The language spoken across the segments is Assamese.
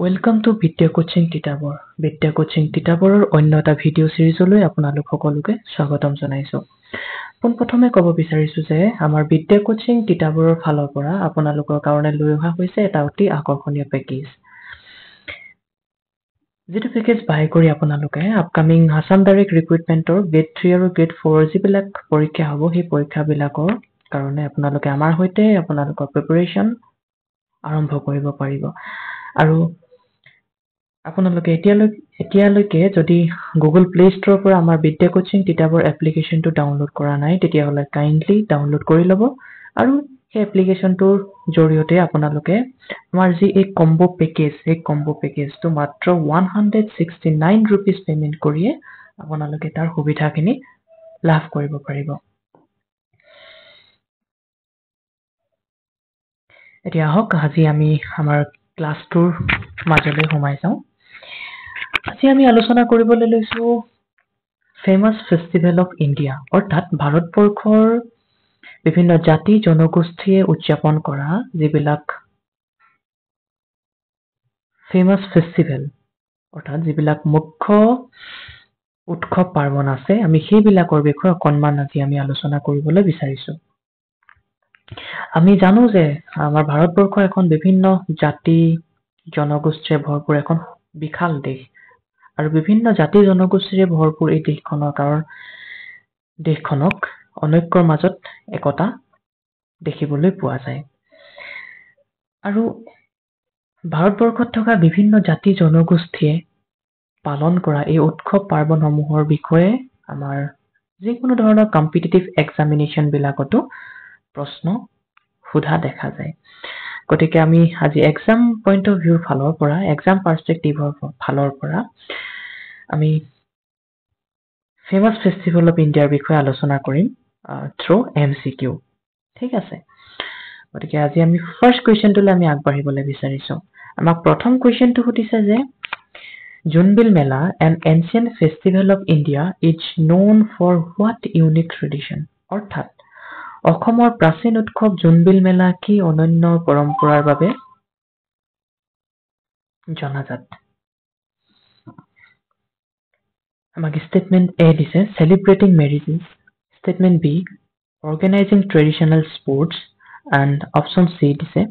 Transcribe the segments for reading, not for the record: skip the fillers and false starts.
Welcome to Vidya Coaching Titabor. Vidya Coaching Titaborer অন্য এটা ভিডিও সিৰিজলৈ আপোনালোক সকলোকে স্বাগতম জনাইছো। পোনপ্ৰথমে ক'ব বিচাৰিছো যে আমাৰ Vidya Coaching Titaborer ফালৰ পৰা আপোনালোকৰ কাৰণে লৈ অহা হৈছে এটা অতি আকৰ্ষণীয় পেকেজ। যেটো পেকেজ বাই কৰি আপোনালোকে আপকামিং আসাম ডাইৰেক্ট ৰিক্ৰুটমেন্টৰ গ্ৰেড 3 আৰু গ্ৰেড 4 যিবিলাক পৰীক্ষা হ'ব সেই পৰীক্ষাবিলাকৰ কাৰণে আপোনালোকে আমাৰ হৈতে আপোনালোকৰ প্ৰিপাৰেচন আৰম্ভ কৰিব পাৰিব। আৰু আপোনালোকে এতিয়ালৈকে যদি গুগল প্লে ষ্টৰৰ পৰা আমাৰ Vidya Coaching Titabor এপ্লিকেশ্যনটো ডাউনলোড কৰা নাই তেতিয়াহ'লে কাইন্ডলি ডাউনলোড কৰি ল'ব আৰু সেই এপ্লিকেশ্যনটোৰ জৰিয়তে আপোনালোকে আমাৰ যি এই কম্বো পেকেজটো মাত্ৰ 169 rupees পেমেন্ট কৰিয়ে আপোনালোকে তাৰ সুবিধাখিনি লাভ কৰিব পাৰিব। এতিয়া আহক আজি আমি আমাৰ ক্লাছটোৰ মাজলৈ সোমাই যাওঁ। আজি আমি আলোচনা কৰিবলৈ লৈছো ফেমাছ ফেষ্টিভেল অফ ইণ্ডিয়া অৰ্থাৎ ভাৰতবৰ্ষৰ বিভিন্ন জাতি জনগোষ্ঠীয়ে উদযাপন কৰা যিবিলাক ফেমাছ ফেষ্টিভেল অৰ্থাৎ যিবিলাক মুখ্য উৎসৱ পাৰ্বণ আছে আমি সেইবিলাকৰ বিষয়ে অকণমান আজি আমি আলোচনা কৰিবলৈ বিচাৰিছো। আমি জানো যে আমাৰ ভাৰতবৰ্ষ এখন বিভিন্ন জাতি জনগোষ্ঠীৰে ভৰপূৰ এখন বিশাল দেশ আৰু বিভিন্ন জাতি জনগোষ্ঠীৰে ভৰপূৰ এই দেশখনক অনৈক্যৰ মাজত একতা দেখিবলৈ পোৱা যায়। আৰু ভাৰতবৰ্ষত থকা বিভিন্ন জাতি জনগোষ্ঠীয়ে পালন কৰা এই উৎসৱ পাৰ্বণসমূহৰ বিষয়ে আমাৰ যিকোনো ধৰণৰ কম্পিটিটিভ এক্সামিনেশ্যন বিলাকতো প্ৰশ্ন সোধা দেখা যায়। গতিকে আমি আজি এক্সাম পইণ্ট অফ ভিউৰ ফালৰ পৰা এক্সাম পাৰ্সপেক্টিভৰ ফালৰ পৰা আমি ফেমাছ ফেষ্টিভেল অফ ইণ্ডিয়াৰ বিষয়ে আলোচনা কৰিম থ্ৰু MCQ। ঠিক আছে, গতিকে আজি আমি ফাৰ্ষ্ট কুৱেশ্যনটোলৈ আমি আগবাঢ়িবলৈ বিচাৰিছো। আমাক প্ৰথম কুৱেশ্যনটো সুধিছে যে জোনবিল মেলা an ancient festival of India is known for what unique tradition? অৰ্থাৎ অসমৰ প্ৰাচীন উৎসৱ জোনবিল মেলা কি অনন্য পৰম্পৰাৰ বাবে জনাজাত? আমাক স্টেটমেন্ট A দিছে celebrating marriages, statement B organizing traditional sports, and option C দিছে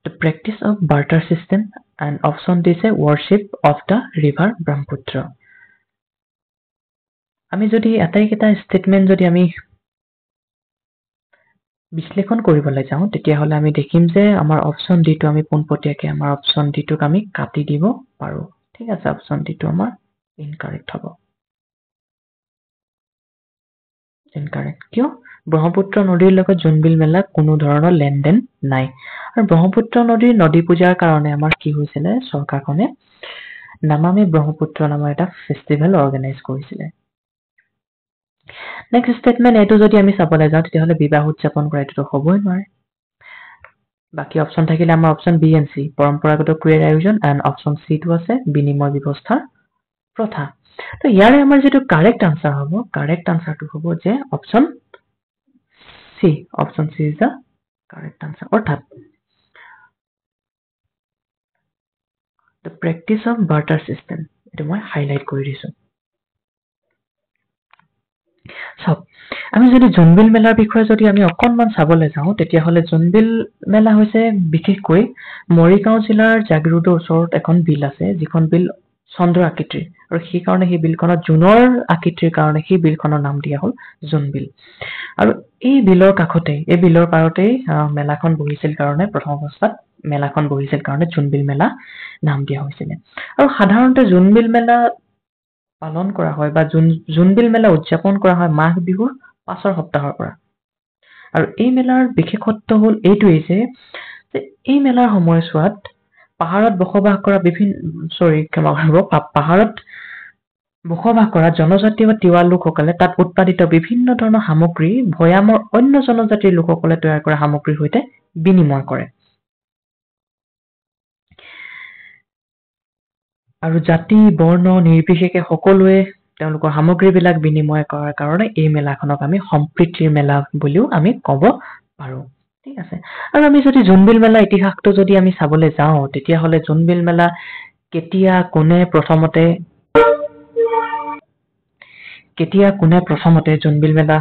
the practice of barter system, and option D দিছে worship of the river Brahmaputra। আমি যদি আটাইকেইটা স্টেটমেন্ট যদি আমি বিশ্লেষণ কৰিবলৈ যাওঁ তেতিয়াহ'লে আমি দেখিম যে আমাৰ অপশ্যন ডিটো আমি পোনপটীয়াকৈ আমাৰ অপশ্যন ডিটোক আমি কাটি দিব পাৰো। ঠিক আছে, অপশ্যন ডিটো আমাৰ ইনকাৰেক্ট হ'ব। ইনকাৰেক্ট কিয়? ব্ৰহ্মপুত্ৰ নদীৰ লগত জোনবিল মেলা কোনো ধৰণৰ লেনদেন নাই আৰু ব্ৰহ্মপুত্ৰ নদীৰ নদী পূজাৰ কাৰণে আমাৰ কি হৈছিলে চৰকাৰখনে নামামি ব্ৰহ্মপুত্ৰ নামৰ এটা ফেষ্টিভেল অৰ্গেনাইজ কৰিছিলে। নেক্সট স্টেটমেন্ট এইটো যদি আমি চাবলৈ যাওঁ তেতিয়াহ'লে বিবাহ উদযাপন কৰা এইটো হ'বই নোৱাৰে। বাকী অপশ্যন থাকিলে আমাৰ অপশ্যন বি এণ্ড চি পৰম্পৰাগত ক্ৰীড়াৰ আয়োজন এণ্ড অপশ্যন চিটো আছে বিনিময় ব্যৱস্থাৰ প্ৰথা। তো ইয়াৰে আমাৰ যেটো কাৰেক্ট আনসাৰ হ'ব কাৰেক্ট আনসাৰটো হ'ব যে option C is the correct answer. অৰ্থাৎ the practice of barter system এটো মই হাইলাইট কৰি দিছো। চাওক আমি যদি জোনবিল মেলাৰ বিষয়ে যদি আমি অকণমান চাবলৈ যাওঁ তেতিয়াহ'লে জোনবিল মেলা হৈছে বিশেষকৈ মৰিগাঁও জিলাৰ জাগিৰোডৰ ওচৰত এখন বিল আছে যিখন বিল চন্দ্ৰ আকৃতিৰ আৰু সেই কাৰণে সেই বিলখনত জোনৰ আকৃতিৰ কাৰণে সেই বিলখনৰ নাম দিয়া হ'ল জোনবিল। আৰু এই বিলৰ পাৰতেই মেলাখন বহিছিল কাৰণে প্ৰথম অৱস্থাত মেলাখন বহিছিল কাৰণে জোনবিল মেলা নাম দিয়া হৈছিল। আৰু সাধাৰণতে জোনবিল মেলা পালন কৰা হয় বা জোনবিল মেলা উদযাপন কৰা হয় মাঘ বিহুৰ পাছৰ সপ্তাহৰ পৰা। আৰু এই মেলাৰ বিশেষত্ব হ'ল এইটোৱেই যে এই মেলাৰ সময়ছোৱাত পাহাৰত বসবাস কৰা জনজাতি বা তিৱা লোকসকলে তাত উৎপাদিত বিভিন্ন ধৰণৰ সামগ্ৰী ভৈয়ামৰ অন্য জনজাতিৰ লোকসকলে তৈয়াৰ কৰা সামগ্ৰীৰ সৈতে বিনিময় কৰে। আৰু জাতি বৰ্ণ নিৰ্বিশেষে সকলোৱে তেওঁলোকৰ সামগ্ৰীবিলাক বিনিময় কৰাৰ কাৰণে এই মেলাখনক আমি সম্প্ৰীতিৰ মেলা বুলিও আমি ক'ব পাৰো। ঠিক আছে আৰু আমি যদি জোনবিল মেলা ইতিহাসটো যদি আমি চাবলৈ যাওঁ তেতিয়াহ'লে জোনবিল মেলা কেতিয়া কোনে প্ৰথমতে জোনবিল মেলা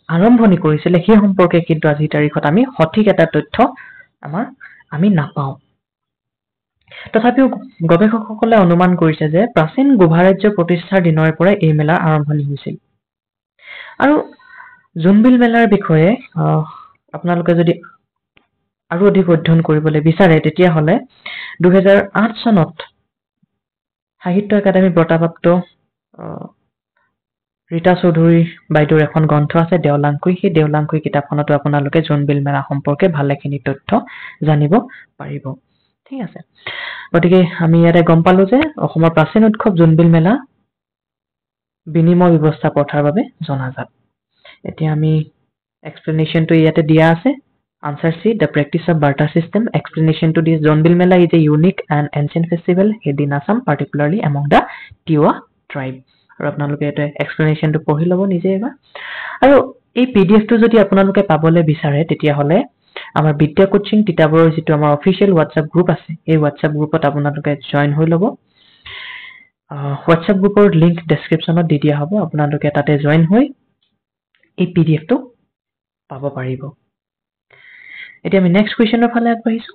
আৰম্ভণি কৰিছিলে সেই সম্পৰ্কে কিন্তু আজিৰ তাৰিখত আমি সঠিক এটা তথ্য আমি নাপাওঁ তথাপিও গৱেষকসকলে অনুমান কৰিছে যে প্ৰাচীন গোভা ৰাজ্য প্ৰতিষ্ঠাৰ দিনৰ পৰাই এই মেলা আৰম্ভণি হৈছিল আৰু জোনবিল মেলাৰ বিষয়ে আপোনালোকে যদি আৰু অধিক অধ্যয়ন কৰিবলৈ বিচাৰে তেতিয়াহ'লে 2008 চনত সাহিত্য একাডেমী বঁটাপ্ৰাপ্ত ৰীতা চৌধুৰী বাইদেউৰ এখন গ্ৰন্থ আছে দেওলাংখুই সেই দেওলাংখুই কিতাপখনতো আপোনালোকে জোনবিল মেলা সম্পৰ্কে ভালেখিনি তথ্য জানিব পাৰিব ঠিক আছে গতিকে আমি ইয়াতে গম পালো যে অসমৰ প্ৰাচীন উৎসৱ জোনবিল মেলা বিনিময় ব্যৱস্থা প্ৰথাৰ বাবে জনাজাত এতিয়া আমি এক্সপ্লেনেশ্যনটো ইয়াতে দিয়া আছে Answer C. The practice of barter system. Explanation to this Jornbil Mela is a unique and ancient festival held in Assam, particularly among the Tiwa tribe. আৰু আপোনালোকে এটা এক্সপ্লেনেশ্যনটো পঢ়ি ল'ব নিজে এবাৰ আৰু এই পিডিএফটো যদি আপোনালোকে পাবলৈ বিচাৰে তেতিয়াহ'লে আমাৰ বিদ্যা কোচিং তিতাবৰৰ যিটো আমাৰ অফিচিয়েল হোৱাটছআপ গ্ৰুপ আছে এই হোৱাটছআপ গ্ৰুপত আপোনালোকে জয়েন হৈ ল'ব হোৱাটছআপ গ্ৰুপৰ লিংক ডেছক্ৰিপশ্যনত দি দিয়া হ'ব আপোনালোকে তাতে জয়েন হৈ এই পিডিএফটো পাব পাৰিব এতিয়া আমি নেক্সট কুৱেশ্যনৰ ফালে আগবাঢ়িছো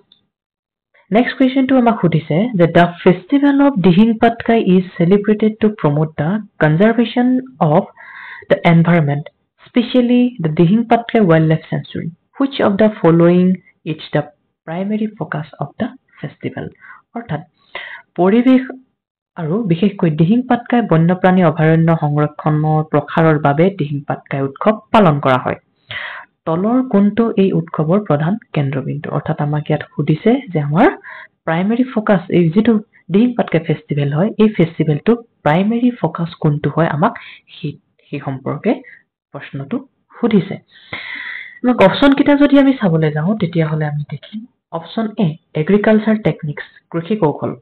নেক্সট কুৱেশ্যনটো আমাক সুধিছে যে the festival of Dihing Patkai is celebrated to promote the conservation of the environment specially the Dihing Patkai wild life sanctuary which of the following is the primary focus of the festival অৰ্থাৎ পৰিৱেশ আৰু বিশেষকৈ দিহিং পাটকাই বন্যপ্ৰাণী অভয়াৰণ্য সংৰক্ষণৰ প্ৰসাৰৰ বাবে দিহিং পাটকাই উৎসৱ পালন কৰা হয় তলৰ কোনটো এই উৎসৱৰ প্ৰধান কেন্দ্ৰবিন্দু অৰ্থাৎ আমাক ইয়াত সুধিছে যে আমাৰ প্ৰাইমেৰী ফ'কাছ এই যিটো দিহিং পাটকাই ফেষ্টিভেল হয় এই ফেষ্টিভেলটো প্ৰাইমেৰী ফ'কাছ কোনটো হয় আমাক সেই সম্পৰ্কে প্ৰশ্নটো সুধিছে আমাক অপশ্যন কেইটা যদি আমি চাবলৈ যাওঁ তেতিয়াহ'লে আমি দেখিম অপশ্যন এ এগ্ৰিকালচাৰ টেকনিক্স কৃষি কৌশল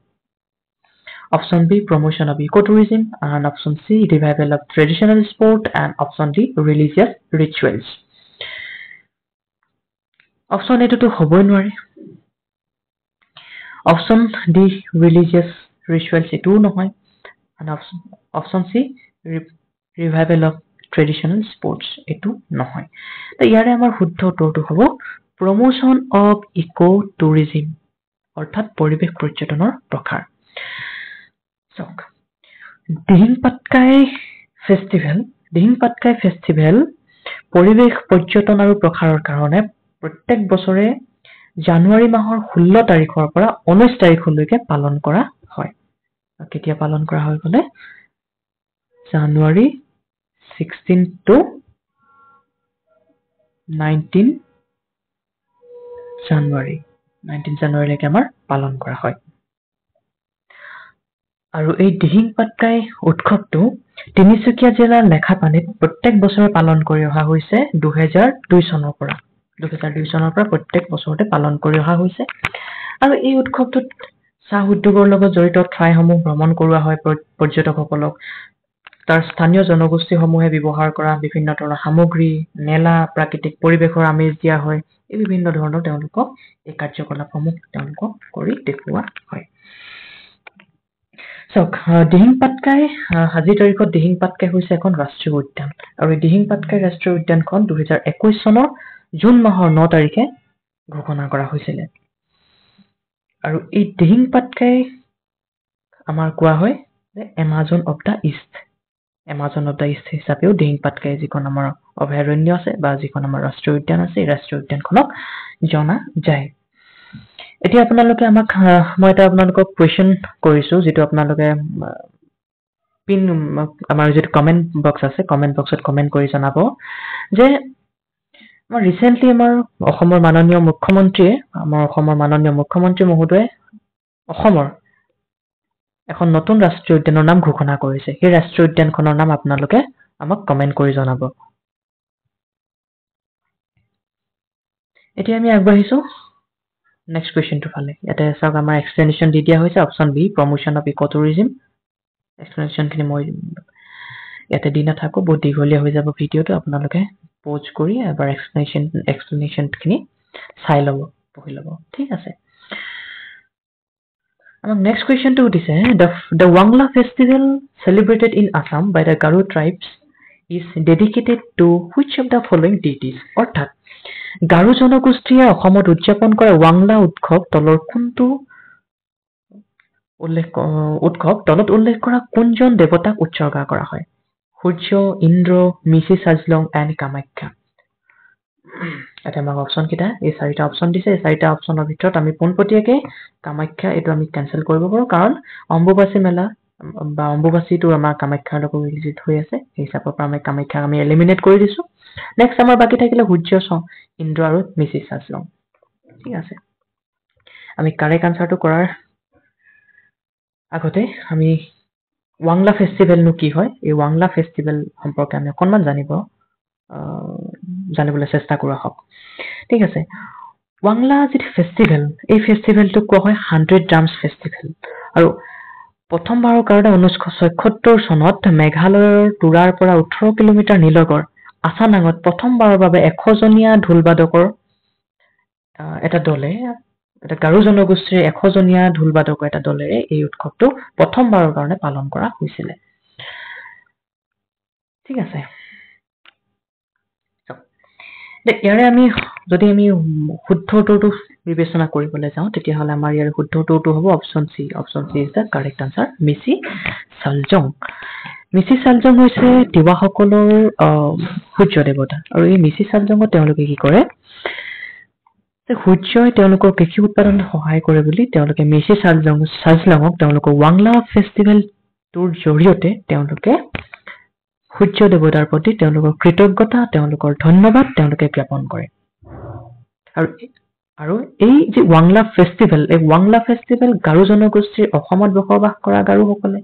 option B promotion of ecotourism and option C revival of traditional sport and option D religious rituals option এটোতো হ'বই নোৱাৰে অপশ্যন ডি ৰিলিজিয়াছ ৰিচুৱেলছ এটোও নহয় option C revival of traditional sports এটো নহয় তো ইয়াৰে আমাৰ শুদ্ধ উত্তৰটো হ'ব প্ৰমোশ্যন অফ ইকো টুৰিজিম অৰ্থাৎ পৰিৱেশ পৰ্যটনৰ প্ৰসাৰ চাওক দিহিং পাটকাই ফেষ্টিভেল পৰিৱেশ পৰ্যটন আৰু প্ৰসাৰৰ কাৰণে প্ৰত্যেক বছৰে জানুৱাৰী মাহৰ 16 তাৰিখৰ পৰা 19 তাৰিখলৈকে পালন কৰা হয় কেতিয়া পালন কৰা হয় বোলে জানুৱাৰী 16 to 19 জানুৱাৰীলৈকে আমাৰ পালন কৰা হয় আৰু এই দিহিং পাটকাই উৎসৱটো তিনিচুকীয়া জিলাৰ লেখাপানীত প্ৰত্যেক বছৰে পালন কৰি অহা হৈছে 2002 চনৰ পৰা প্ৰত্যেক বছৰতে পালন কৰি অহা হৈছে আৰু এই উৎসৱটোত চাহ উদ্যোগৰ লগত জড়িত ঠাইসমূহ ভ্ৰমণ কৰোৱা হয় পৰ্যটকসকলক তাৰ স্থানীয় জনগোষ্ঠীসমূহে ব্যৱহাৰ কৰা বিভিন্ন ধৰণৰ সামগ্ৰী মেলা প্ৰাকৃতিক পৰিৱেশৰ আমেজ দিয়া হয় এই বিভিন্ন ধৰণৰ তেওঁলোকক এই কাৰ্যকলাপসমূহ তেওঁলোকক কৰি দেখুওৱা হয় চাওক দিহিং পাটকাই আজিৰ তাৰিখত দিহিং পাটকাই হৈছে এখন ৰাষ্ট্ৰীয় উদ্যান আৰু এই দিহিং পাটকাই ৰাষ্ট্ৰীয় উদ্যানখন 2021 চনৰ জুন মাহৰ 9 তাৰিখে ঘোষণা কৰা হৈছিল আৰু এই দিহিং পাটকাই আমাৰ কোৱা হয় যে এমাজন অফ দা ইষ্ট হিচাপেও দিহিং পাটকাই যিখন আমাৰ অভয়াৰণ্য আছে বা যিখন আমাৰ ৰাষ্ট্ৰীয় উদ্যান আছে এই ৰাষ্ট্ৰীয় উদ্যানখনক জনা যায় এতিয়া আপোনালোকে আমাক মই এটা আপোনালোকক কোৱেশ্চন কৰিছো যেটো আপোনালোকে আমাৰ যেটো কমেন্ট বক্স আছে কমেন্ট বক্সত কমেন্ট কৰি জনাব যে ৰিসেন্টলি আমাৰ অসমৰ মাননীয় মুখ্যমন্ত্ৰী মহোদয় অসমৰ এখন নতুন ৰাষ্ট্ৰীয় উদ্যানৰ নাম ঘোষণা কৰিছে সেই ৰাষ্ট্ৰীয় উদ্যানখনৰ নাম আপোনালোকে আমাক কমেন্ট কৰি জনাব এতিয়া আমি আগবাঢ়িছো নেক্সট কোৱেশ্চনটো ফালে ইয়াতে চাওক আমাৰ এক্সপ্লেনেশ্যন দি দিয়া হৈছে অপশ্যন বি প্ৰমোশ্যন অফ ইক'টুৰিজম এক্সপ্লেনেশ্যনখিনি মই ইয়াতে দি নাথাকো, বহুত দীঘলীয়া হৈ যাব ভিডিঅ'টো, আপোনালোকে পজ কৰি এবাৰ এক্সপ্লেনেশ্যনখিনি চাই ল'ব, পঢ়ি ল'ব, ঠিক আছে। আমাক নেক্সট কুৱেশ্যনটো সুধিছে, the Wangla festival celebrated in Assam by the Garo tribes is dedicated to which of the following deities? অৰ্থাৎ গাৰো জনগোষ্ঠীয়ে অসমত উদযাপন কৰা ৱাংলা উৎসৱ তলৰ কোনটো তলত উল্লেখ কৰা কোনজন দেৱতাক উৎসৰ্গা কৰা হয়? সূৰ্য, ইন্দ্ৰ, মিচি চাজলং এণ্ড কামাখ্যা। এটা আমাক অপশ্যন কেইটা, এই 4টা অপশ্যন দিছে। এই 4টা অপশ্যনৰ ভিতৰত আমি পোনপটীয়াকৈ কামাখ্যা এইটো আমি কেনচেল কৰিব পাৰোঁ, কাৰণ অম্বুবাচী মেলা বা অম্বুবাচীটো আমাৰ কামাখ্যাৰ লগত ৰিলেটেড হৈ আছে, সেই হিচাপৰ পৰা আমি কামাখ্যাক আমি এলিমিনেট কৰি দিছোঁ। নেক্সট আমাৰ বাকী থাকিলে সূৰ্য, ইন্দ্ৰ আৰু মিচি চাজলং, ঠিক আছে। আমি কাৰেক্ট আনচাৰটো কৰাৰ আগতে আমি ৱাংলা ফেষ্টিভেলনো কি হয়, এই ৱাংলা ফেষ্টিভেল সম্পৰ্কে আমি অকণমান জানিবলৈ চেষ্টা কৰা হওক, ঠিক আছে। ৱাংলা যিটো ফেষ্টিভেল, এই ফেষ্টিভেলটোক কোৱা হয় 100 ড্ৰামছ ফেষ্টিভেল, আৰু প্ৰথমবাৰৰ কাৰণে 1976 চনত মেঘালয়ৰ তুৰাৰ পৰা 18 কিলোমিটাৰ নিলগৰ আছানাঙত প্ৰথমবাৰৰ বাবে 100জনীয়া ঢোলবাদকৰ এটা দলে, এটা গাৰো জনগোষ্ঠীৰ 100জনীয়া ঢোলবাদকৰ এটা দলেৰে এই উৎসৱটো প্ৰথমবাৰৰ কাৰণে পালন কৰা হৈছিলে, ঠিক আছে। ইয়াৰে আমি যদি আমি শুদ্ধ উত্তৰটো বিবেচনা কৰিবলৈ যাওঁ, তেতিয়াহ'লে আমাৰ ইয়াৰ শুদ্ধ উত্তৰটো হ'ব option C. Option C is the correct answer, মিচি চালজং। মিচি চালজং হৈছে তিৱাসকলৰ সূৰ্য দেৱতা, আৰু এই মিচি চালজঙত তেওঁলোকে কি কৰে, সূৰ্যই তেওঁলোকৰ কৃষি উৎপাদনত সহায় কৰে বুলি তেওঁলোকে মিচি চাজলঙক তেওঁলোকৰ ৱাংলা ফেষ্টিভেলটোৰ জৰিয়তে তেওঁলোকে সূৰ্য দেৱতাৰ প্ৰতি তেওঁলোকৰ কৃতজ্ঞতা, তেওঁলোকৰ ধন্যবাদ তেওঁলোকে জ্ঞাপন কৰে। আৰু এই যে ৱাংলা ফেষ্টিভেল, এই ৱাংলা ফেষ্টিভেল গাৰো জনগোষ্ঠীৰ অসমত বসবাস কৰা গাৰোসকলে,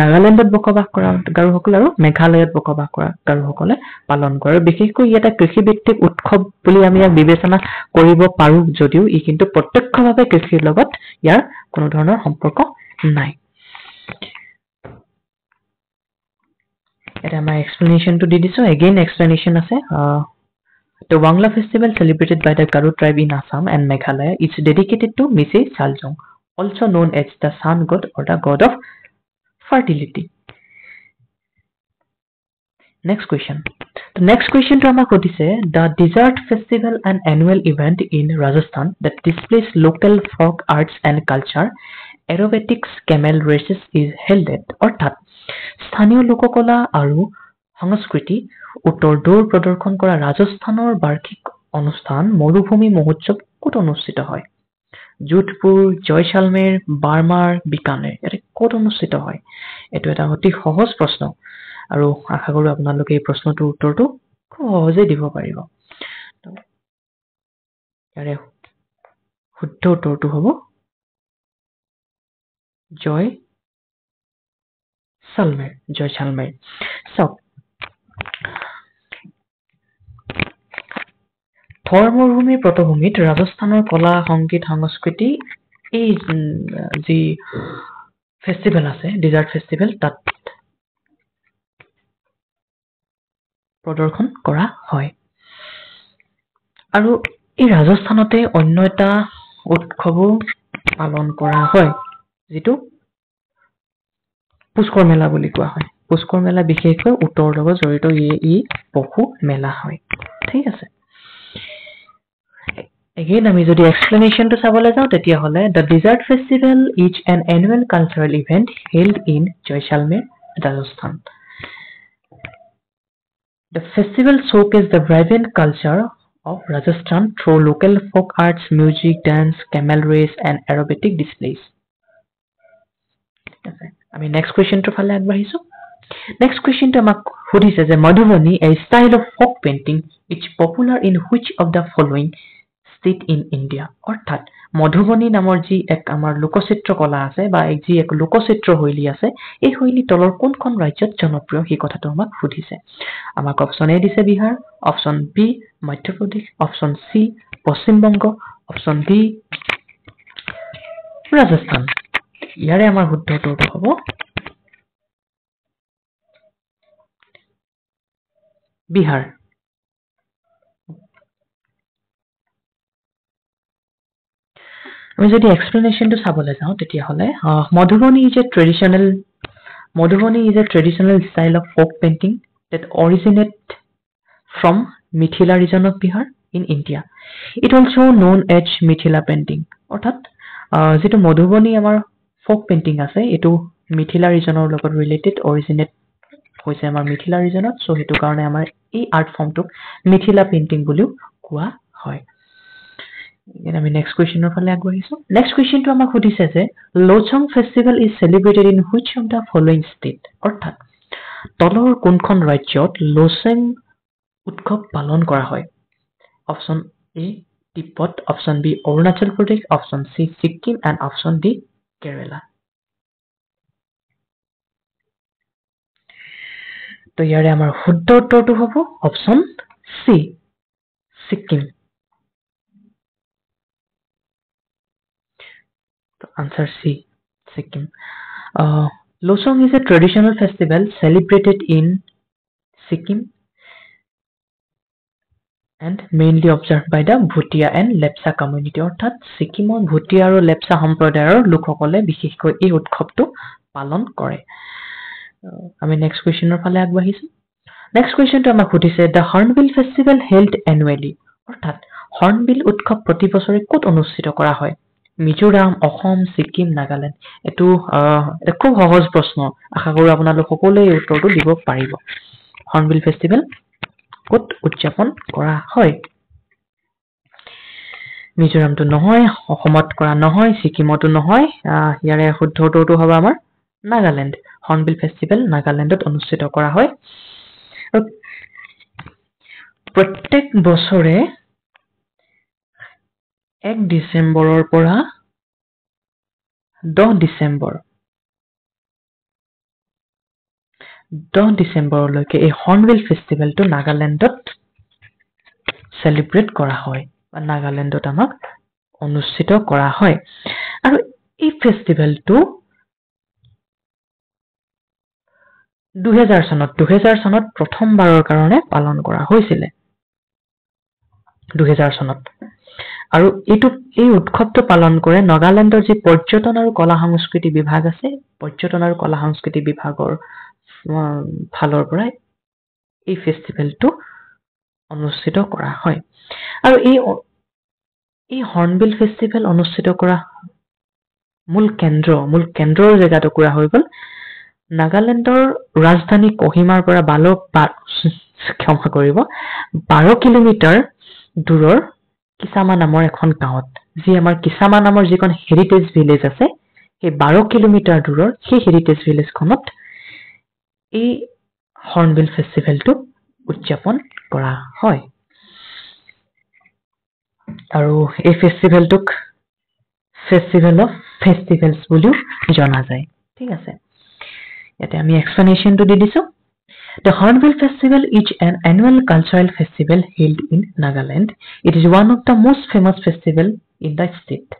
নাগালেণ্ডত বসবাস কৰা গাৰোসকলে আৰু মেঘালয়ত বসবাস কৰা গাৰোসকলে পালন কৰে। আৰু বিশেষকৈ ই এটা কৃষিভিত্তিক উৎসৱ বুলি আমি ইয়াক বিবেচনা কৰিব পাৰোঁ, যদিও ই কিন্তু প্ৰত্যক্ষভাৱে কৃষিৰ লগত ইয়াৰ কোনো ধৰণৰ সম্পৰ্ক নাই। এটা আমাৰ এক্সপ্লেনেশ্যনটো দি দিছোঁ, এগেইন এক্সপ্লেনেশ্যন আছে। The Wangla festival celebrated by the Garo tribe in Assam and Meghalaya is dedicated to Misi Saljong, also known as the sun god or the god of fertility. Next question. The next question to আমাক সুধিছে, the Desert Festival, an annual event in Rajasthan that displays local folk arts and culture, aerobatics, camel races is held at, অৰ্থাৎ স্থানীয় লোককলা আৰু সংস্কৃতি উত্তৰ দৌৰ প্ৰদৰ্শন কৰা ৰাজস্থানৰ বাৰ্ষিক অনুষ্ঠান মৰুভূমি মহোৎসৱ ক'ত অনুষ্ঠিত হয়? যোধপুৰ, জয়সালমেৰ, বাৰ্মাৰ, বিকানেৰ, ইয়াতে ক'ত অনুষ্ঠিত হয়? এইটো এটা অতি সহজ প্ৰশ্ন, আৰু আশা কৰোঁ আপোনালোকে এই প্ৰশ্নটোৰ উত্তৰটো খুব সহজেই দিব পাৰিব। ইয়াৰে শুদ্ধ উত্তৰটো হ'ব জয়সালমেৰ। চাওক, থৰ মৰুভূমিৰ পটভূমিত ৰাজস্থানৰ কলা, সংগীত, সংস্কৃতি, এই যি ফেষ্টিভেল আছে, ডিজাৰ্ট ফেষ্টিভেল, তাত প্ৰদৰ্শন কৰা হয়। আৰু এই ৰাজস্থানতে অন্য এটা উৎসৱো পালন কৰা হয়, যিটো পুষ্কৰ মেলা বুলি কোৱা হয়। পুষ্কৰ মেলা বিশেষকৈ উত্তৰ লগত জড়িত, ই পশু মেলা হয়, ঠিক আছে। এগেইন আমি যদি এক্সপ্লেনেশ্যনটো চাবলৈ যাওঁ, তেতিয়াহ'লে the desert festival is an annual cultural event held in Jaisalmer, Rajasthan. The festival showcases the vibrant culture of Rajasthan through local folk arts, music, dance, camel race, and aerobatic displays. আমি next question to ফালে আগবাঢ়িছো। Next question to আমাক সুধিছে যে Madhubani, a style of folk painting is popular in which of the following state in India? অৰ্থাৎ মধুবনী নামৰ যি এক আমাৰ লোকচিত্ৰ কলা আছে, বা যি এক লোকচিত্ৰ শৈলী আছে, এই শৈলী তলৰ কোনখন ৰাজ্যত জনপ্ৰিয়, সেই কথাটো আমাক সুধিছে। আমাক অপশ্যন এ দিছে Bihar, option B Madhya Pradesh, option C Paschimbanga, option D Rajasthan. ইয়াৰে আমাৰ শুদ্ধ উত্তৰটো হ'ব বিহাৰ আমি যদি এক্সপ্লেনেশ্যনটো চাবলৈ যাওঁ তেতিয়াহ'লে Madhubani is a traditional style of folk painting that originate from Mithila region of Bihar in India. It also known as Mithila painting. অৰ্থাৎ যেটো মধুবনী আমাৰ folk painting আছে এটো মিথিলা ৰিজনৰ লগত ৰিলেটেড অৰিজিনেট হৈছে আমাৰ মিথিলা ৰিজনত সো হেতু কাৰণে আমাৰ এই আৰ্ট ফৰ্মটোক মিথিলা পেইন্টিং বুলিও কোৱা হয় Again, আমি next question ফালে আগবাঢ়িছো next question টো আমাক সুধিছে যে লোচং festival is celebrated in which of the following state অৰ্থাৎ তলৰ কোনখন ৰাজ্যত লোচং উৎসৱ পালন কৰা হয় option A Tibet option B Arunachal Pradesh option C Sikkim and option D Kerala তো ইয়াৰে আমাৰ শুদ্ধ উত্তৰটো হ'ব option C Sikkim Answer C, Sikkim. Losong is a traditional festival celebrated in Sikkim and mainly observed by the Bhutia and Lepcha community. অৰ্থাৎ ছিকিমত ভুটীয়া আৰু লেপচা সম্প্ৰদায়ৰ লোকসকলে বিশেষকৈ এই উৎসৱটো পালন কৰে আমি নেক্সট কুৱেশ্যনৰ ফালে আগবাঢ়িছো নেক্সট কুৱেশ্যনটো আমাক সুধিছে the hornbill festival held annually অৰ্থাৎ হৰ্ণবিল উৎসৱ প্ৰতি বছৰে ক'ত অনুষ্ঠিত কৰা হয় মিজোৰাম অসম সিকিম নাগালেণ্ড এটো খুব সহজ প্ৰশ্ন আশা কৰো আপোনালোক সকলোৱে এই উত্তৰটো দিব পাৰিব হৰ্ণবিল ফেষ্টিভেল ক'ত উদযাপন কৰা হয় মিজোৰামটো নহয় অসমত কৰা নহয় সিকিমতো নহয় ইয়াৰে শুদ্ধ উত্তৰটো হ'ব আমাৰ নাগালেণ্ড হৰ্ণবিল ফেষ্টিভেল নাগালেণ্ডত অনুষ্ঠিত কৰা হয় প্ৰত্যেক বছৰে 1 ডিসেম্বৰৰ পৰা 10 ডিসেম্বৰলৈকে এই হৰ্ণবিল ফেষ্টিভেলটো নাগালেণ্ডত সেলিব্ৰেট কৰা হয় বা নাগালেণ্ডত আমাক অনুষ্ঠিত কৰা হয় আৰু এই ফেষ্টিভেলটো 2000 চনত প্ৰথমবাৰৰ কাৰণে পালন কৰা হৈছিল 2000 চনত আৰু এই উৎসৱটো পালন কৰে নাগালেণ্ডৰ যি পৰ্যটন আৰু কলা সংস্কৃতি বিভাগ আছে পৰ্যটন আৰু কলা সংস্কৃতি বিভাগৰ ফালৰ পৰা এই ফেষ্টিভেলটো অনুষ্ঠিত কৰা হয় আৰু এই হৰ্ণবিল ফেষ্টিভেল অনুষ্ঠিত কৰা মূল কেন্দ্ৰৰ জেগাটো কৰা হৈ গ'ল নাগালেণ্ডৰ ৰাজধানী কোহিমাৰ পৰা 12 কিলোমিটাৰ দূৰৰ কিসামা নামৰ এখন গাঁৱত যি আমাৰ কিসামা নামৰ যিখন হেৰিটেজ ভিলেজ আছে সেই 12 কিলোমিটাৰ দূৰৰ সেই হেৰিটেজ ভিলেজখনত এই হৰ্ণবিল ফেষ্টিভেলটো উদযাপন কৰা হয় আৰু এই ফেষ্টিভেলটোক ফেষ্টিভেল অফ ফেষ্টিভেলছ বুলিও জনা যায় ঠিক আছে ইয়াতে আমি এক্সপ্লেনেশ্যনটো দি দিছো The Hornbill Festival is an annual cultural festival held in Nagaland. It is one of the most famous festival in the state.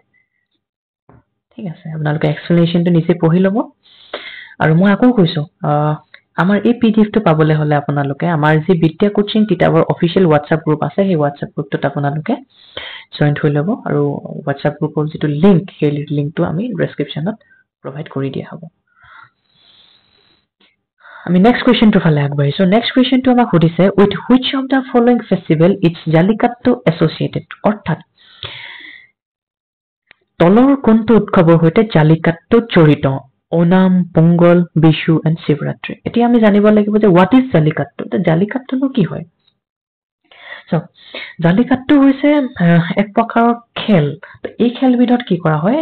ঠিক আছে আপোনালোকে এক্সপ্লেনেশ্যনটো নিজে পঢ়ি ল'ব আৰু মই আকৌ কৈছো আমাৰ এই পিডিএফটো পাবলৈ হলে আপোনালোকে আমাৰ যি বিদ্যা কোচিং কিতাপৰ অফিচিয়েল WhatsApp গ্ৰুপ আছে সেই WhatsApp গ্ৰুপটোত আপোনালোকে জয়েন হৈ ল'ব আৰু WhatsApp গ্ৰুপৰ যিটো লিংক সেই লিংকটো আমি ডেসক্ৰিপচনত প্ৰভাইড কৰি দিয়া হ'ব আমি নেক্সট কুৱেশ্যনটো ফালে আগবাঢ়িছো নেক্সট কুৱেশ্যনটো আমাক সুধিছে with which of the following festival it's Jallikattu associated অৰ্থাৎ তলৰ কোনটো উৎসৱৰ সৈতে জালিকাট্টু জড়িত ওনাম পোংগল বিশু এণ্ড শিৱৰাত্ৰি এতিয়া আমি জানিব লাগিব যে হোৱাট ইজ জালিকাট্টু জালিকাট্টুনো কি হয় সো জালিকাট্টু হৈছে এক প্ৰকাৰৰ খেল এই খেলবিধত কি কৰা হয়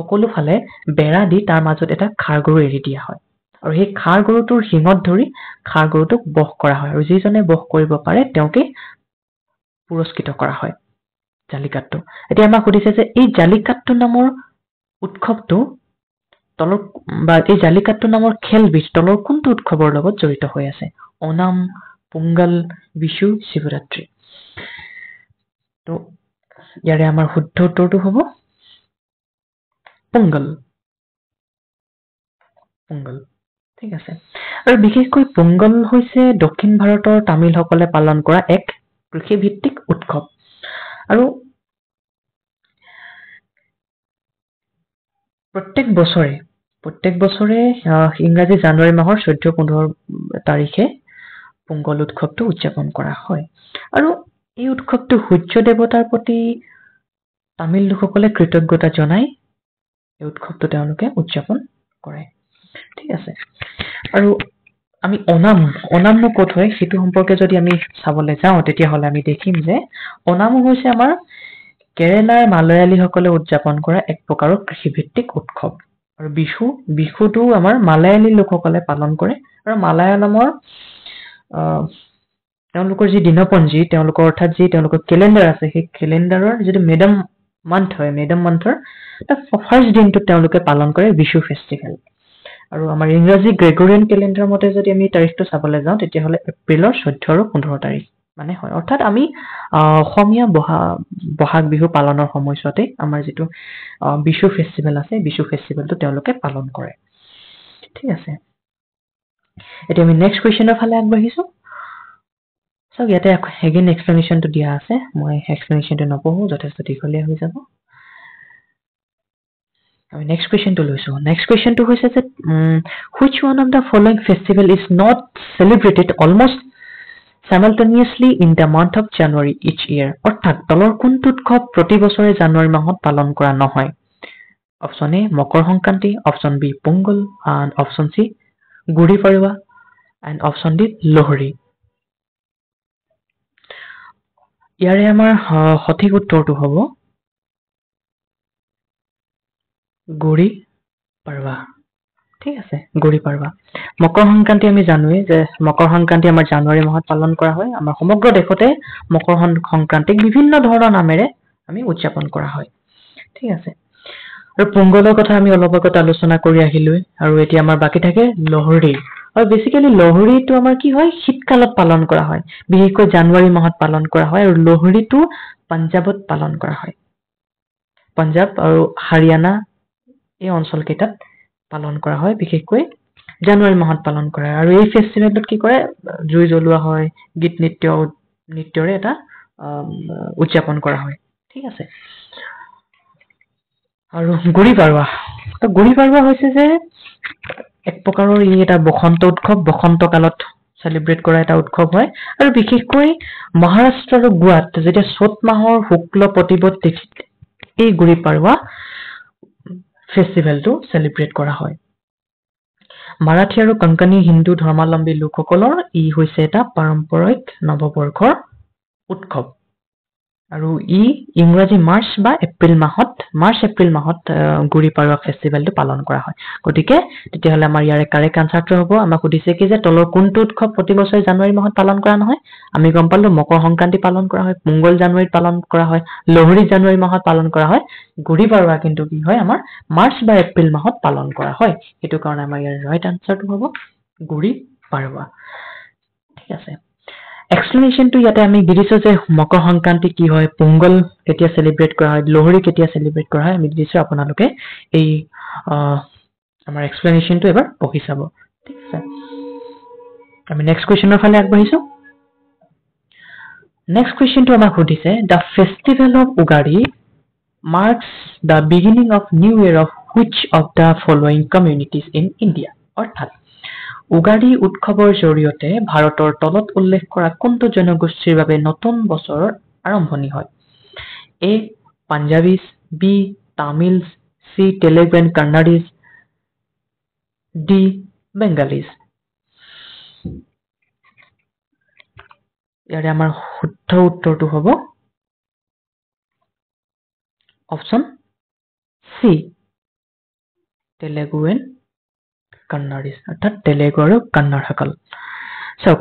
সকলো ফালে বেৰা দি তাৰ মাজত এটা খাৰগৰু এৰি দিয়া হয় আৰু সেই খাৰগৰুটোৰ হিঙত ধৰি খাৰগৰুটোক বশ কৰা হয় আৰু যিজনে বশ কৰিব পাৰে তেওঁকে পুৰস্কৃত কৰা হয় জালিকাট্টু এতিয়া আমাক সুধিছে যে এই জালিকাট্টু নামৰ উৎসৱটো তলৰ বা এই জালিকাট্টু নামৰ খেলবিধ তলৰ কোনটো উৎসৱৰ লগত জড়িত হৈ আছে ওনাম পোংগল বিশু শিৱৰাত্ৰি তো ইয়াৰে আমাৰ শুদ্ধ উত্তৰটো হ'ব পোংগল ঠিক আছে আৰু বিশেষকৈ পোংগল হৈছে দক্ষিণ ভাৰতৰ তামিলসকলে পালন কৰা এক কৃষিভিত্তিক উৎসৱ আৰু প্ৰত্যেক বছৰে ইংৰাজী জানুৱাৰী মাহৰ 14-15 তাৰিখে পোংগল উৎসৱটো উদযাপন কৰা হয় আৰু এই উৎসৱটো সূৰ্য দেৱতাৰ প্ৰতি তামিল লোকসকলে কৃতজ্ঞতা জনাই এই উৎসৱটো তেওঁলোকে উদযাপন কৰে ঠিক আছে আৰু আমি অনামনো ক'ত হয় সেইটো সম্পৰ্কে যদি আমি চাবলৈ যাওঁ তেতিয়াহ'লে আমি দেখিম যে অনামো হৈছে আমাৰ কেৰেলাৰ মালয়ালীসকলে উদযাপন কৰা এক প্ৰকাৰৰ কৃষিভিত্তিক উৎসৱ আৰু বিহুটো আমাৰ মালয়ালী লোকসকলে পালন কৰে আৰু মালয়ালমৰ তেওঁলোকৰ যি দিনপঞ্জী তেওঁলোকৰ অৰ্থাৎ যি তেওঁলোকৰ কেলেণ্ডাৰ আছে সেই কেলেণ্ডাৰৰ যিটো মেডাম মান্থৰ ফাৰ্ষ্ট দিনটোত তেওঁলোকে পালন কৰে বিহু ফেষ্টিভেল আৰু আমাৰ ইংৰাজী গ্ৰেগৰিয়ান কেলেণ্ডাৰ মতে যদি আমি তাৰিখটো চাবলৈ যাওঁ তেতিয়াহ'লে এপ্ৰিলৰ 14 আৰু 15 তাৰিখ মানে হয় অৰ্থাৎ আমি অসমীয়া বহাগ বিহু পালনৰ সময়ছোৱাতে আমাৰ যিটো বিহু ফেষ্টিভেল আছে বিহু ফেষ্টিভেলটো তেওঁলোকে পালন কৰে ঠিক আছে এতিয়া আমি নেক্সট কুৱেশ্যনৰ ফালে আগবাঢ়িছো চাওক ইয়াতে এগেইন এক্সপ্লেনেশ্যনটো দিয়া আছে মই এক্সপ্লেনেশ্যনটো নপঢ়ো যথেষ্ট দীঘলীয়া হৈ যাব আমি নেক্সট কুৱেশ্যনটো লৈছো নেক্সট কুৱেশ্যনটো হৈছে যে which one of the following festival is not celebrated almost simultaneously in the month of January each year অৰ্থাৎ তলৰ কোনটো উৎসৱ প্ৰতি বছৰে জানুৱাৰী মাহত পালন কৰা নহয় option A Makar Sankranti option B Pongal and option C Gudi Padwa and option D Lohri ইয়াৰে আমাৰ সঠিক উত্তৰটো হ'ব গুড়ি পড়ৱা ঠিক আছে গুড়ি পড়ৱা মকৰ সংক্ৰান্তি আমি জানোৱে যে মকৰ সংক্ৰান্তি আমাৰ জানুৱাৰী মাহত পালন কৰা হয় আমাৰ সমগ্ৰ দেশতে মকৰ সংক্ৰান্তিক বিভিন্ন ধৰণৰ নামেৰে আমি উদযাপন কৰা হয় ঠিক আছে আৰু পোংগলৰ কথা আমি অলপ আগত আলোচনা কৰি আহিলো আৰু এতিয়া আমাৰ বাকি থাকে লোহৰী আৰু বেসিক্যালি লোহৰীটো আমাৰ কি হয় শীতকালত পালন কৰা হয় বিশেষকৈ জানুৱাৰী মাহত পালন কৰা হয় আৰু লোহৰীটো পাঞ্জাবত পালন কৰা হয় পাঞ্জাব আৰু হাৰিয়ানা এই অঞ্চল কেইটাত পালন কৰা হয় বিশেষকৈ জানুৱাৰী মাহত পালন কৰা আৰু এই ফেষ্টিভেলত কি কৰে জুই জ্বলোৱা হয় গীত নৃত্যৰে এটা উদযাপন কৰা হয় ঠিক আছে আৰু গুড়ি পড়ৱা হৈছে যে এক প্ৰকাৰৰ ই এটা বসন্ত উৎসৱ বসন্ত কালত সেলিব্ৰেট কৰা এটা উৎসৱ হয় আৰু বিশেষকৈ মহাৰাষ্ট্ৰ আৰু গোৱাত যেতিয়া চ'ত মাহৰ শুক্ল প্ৰতিপদ তিথিত এই গুড়ি পড়ৱা ফেষ্টিভেলটো সেলিব্ৰেট কৰা হয় মাৰাঠী আৰু কংকণী হিন্দু ধৰ্মাৱলম্বী লোকসকলৰ ই হৈছে এটা পাৰম্পৰিক নৱবৰ্ষৰ উৎসৱ আৰু ই ইংৰাজী মাৰ্চ এপ্ৰিল মাহত গুড়ি পড়ৱা ফেষ্টিভেলটো পালন কৰা হয় গতিকে তেতিয়াহ'লে আমাৰ ইয়াৰে কাৰেক্ট আনসাৰটো হ'ব আমাক সুধিছে কি যে তলৰ কোনটো উৎসৱ প্ৰতি বছৰে জানুৱাৰী মাহত পালন কৰা নহয় আমি গম পালো মকৰ সংক্ৰান্তি পালন কৰা হয় পোংগল জানুৱাৰীত পালন কৰা হয় লোহৰী জানুৱাৰী মাহত পালন কৰা হয় গুড়ি পড়ৱা কিন্তু কি হয় আমাৰ মাৰ্চ এপ্ৰিল মাহত পালন কৰা হয় সেইটো কাৰণে আমাৰ ইয়াৰ ৰাইট আনসাৰটো হ'ব গুড়ি পড়ৱা ঠিক আছে এক্সপ্লেনেশ্যনটো ইয়াতে আমি দিছো যে মকৰ সংক্ৰান্তি কি হয় পোংগল কেতিয়া সেলিব্ৰেট কৰা হয় লোহৰী কেতিয়া সেলিব্ৰেট কৰা হয় আমি দিছো আপোনালোকে এই আমাৰ এক্সপ্লেনেশ্যনটো এবাৰ পঢ়ি চাব ঠিক আছে আমি নেক্সট কুৱেশ্যনৰ ফালে আগবাঢ়িছো নেক্সট কুৱেশ্যনটো আমাক সুধিছে the festival of Ugadi marks the beginning of new year of which of the following communities in India অৰ্থাৎ উগাডি উৎসৱৰ জৰিয়তে ভাৰতৰ তলত উল্লেখ কৰা কোনটো জনগোষ্ঠীৰ বাবে নতুন বছৰৰ আৰম্ভণি হয় A Punjabis B Tamils C Telugu and Kannadigas D Bengalis ইয়াৰে আমাৰ শুদ্ধ উত্তৰটো হ'ব option C Telugu and Kannadigas অৰ্থাৎ তেলেগু আৰু কন্নড়সকল চাওক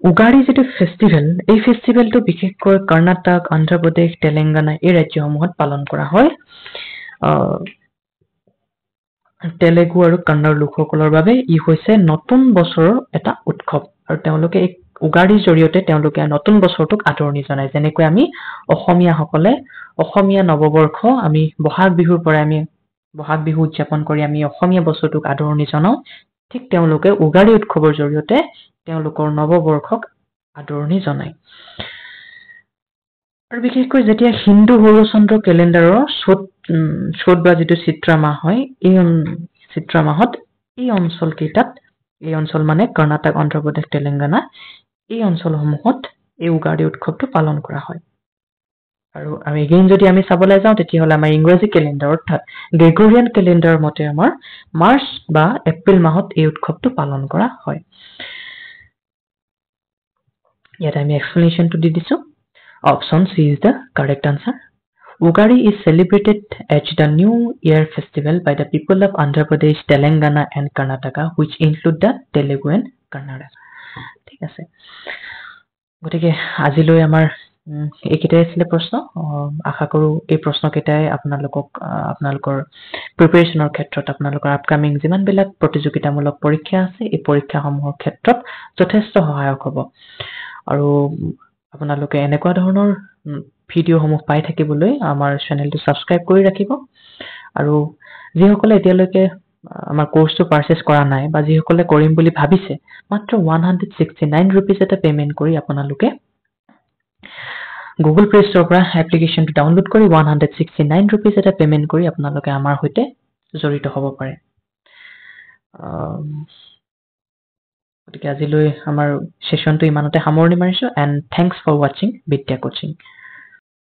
উগাডি যিটো ফেষ্টিভেল এই ফেষ্টিভেলটো বিশেষকৈ কৰ্ণাটক অন্ধ্ৰপ্ৰদেশ তেলেংগানা এই ৰাজ্যসমূহত পালন কৰা হয় তেলেগু আৰু কন্নড় লোকসকলৰ বাবে ই হৈছে নতুন বছৰৰ এটা উৎসৱ আৰু তেওঁলোকে এই উগাডিৰ জৰিয়তে তেওঁলোকে নতুন বছৰটোক আদৰণি জনায় যেনেকৈ আমি অসমীয়াসকলে অসমীয়া নৱবৰ্ষ আমি বহাগ বিহুৰ পৰা আমি বহাগ বিহু উদযাপন কৰি আমি অসমীয়া বছৰটোক আদৰণি জনাওঁ ঠিক তেওঁলোকে উগাড়ি উৎসৱৰ জৰিয়তে তেওঁলোকৰ নৱবৰ্ষক আদৰণি জনায় আৰু বিশেষকৈ যেতিয়া হিন্দু সৌৰচন্দ্ৰ কেলেণ্ডাৰৰ চ'ত বা যিটো চিত্ৰা মাহ হয় এই চিত্ৰা মাহত এই অঞ্চল কেইটাত এই অঞ্চল মানে কৰ্ণাটক অন্ধ্ৰপ্ৰদেশ তেলেংগানা এই অঞ্চলসমূহত এই উগাড়ি উৎসৱটো পালন কৰা হয় আৰু আমি এগেইন যদি আমি চাবলৈ যাওঁ তেতিয়াহ'লে আমাৰ ইংৰাজী কেলেণ্ডাৰ অৰ্থাৎ গ্ৰেগৰিয়ান কেলেণ্ডাৰ মতে আমাৰ মাৰ্চ বা এপ্ৰিল মাহত এই উৎসৱটো পালন কৰা হয় ইয়াত আমি এক্সপ্লেনেশ্যনটো দি দিছো option C is the correct answer Ugadi is celebrated as the New Year festival by the people of Andhra Pradesh, Telangana and Karnataka, which include the Telugu and Kannada. ঠিক আছে গতিকে আজিলৈ আমাৰ এইকেইটাই আছিলে প্ৰশ্ন আশা কৰোঁ এই প্ৰশ্নকেইটাই আপোনালোকৰ প্ৰিপাৰেশ্যনৰ ক্ষেত্ৰত আপোনালোকৰ আপকামিং যিমানবিলাক প্ৰতিযোগিতামূলক পৰীক্ষা আছে এই পৰীক্ষাসমূহৰ ক্ষেত্ৰত যথেষ্ট সহায়ক হ'ব আৰু আপোনালোকে এনেকুৱা ধৰণৰ ভিডিঅ'সমূহ পাই থাকিবলৈ আমাৰ চেনেলটো ছাবস্ক্ৰাইব কৰি ৰাখিব আৰু যিসকলে এতিয়ালৈকে আমাৰ কোৰ্সটো পাৰচেজ কৰা নাই বা যিসকলে কৰিম বুলি ভাবিছে মাত্ৰ 169 rupees এটা পেমেন্ট কৰি আপোনালোকে গুগল প্লে ষ্টৰৰ পৰা এপ্লিকেশ্যনটো ডাউনলোড কৰি 169 rupees এটা পেমেন্ট কৰি আপোনালোকে আমাৰ সৈতে জড়িত হ'ব পাৰে গতিকে আজিলৈ আমাৰ সেশনটো ইমানতে সামৰণি মাৰিছো এণ্ড থ্যাংকস ফৰ ৱাচিং বিদ্যা কোচিং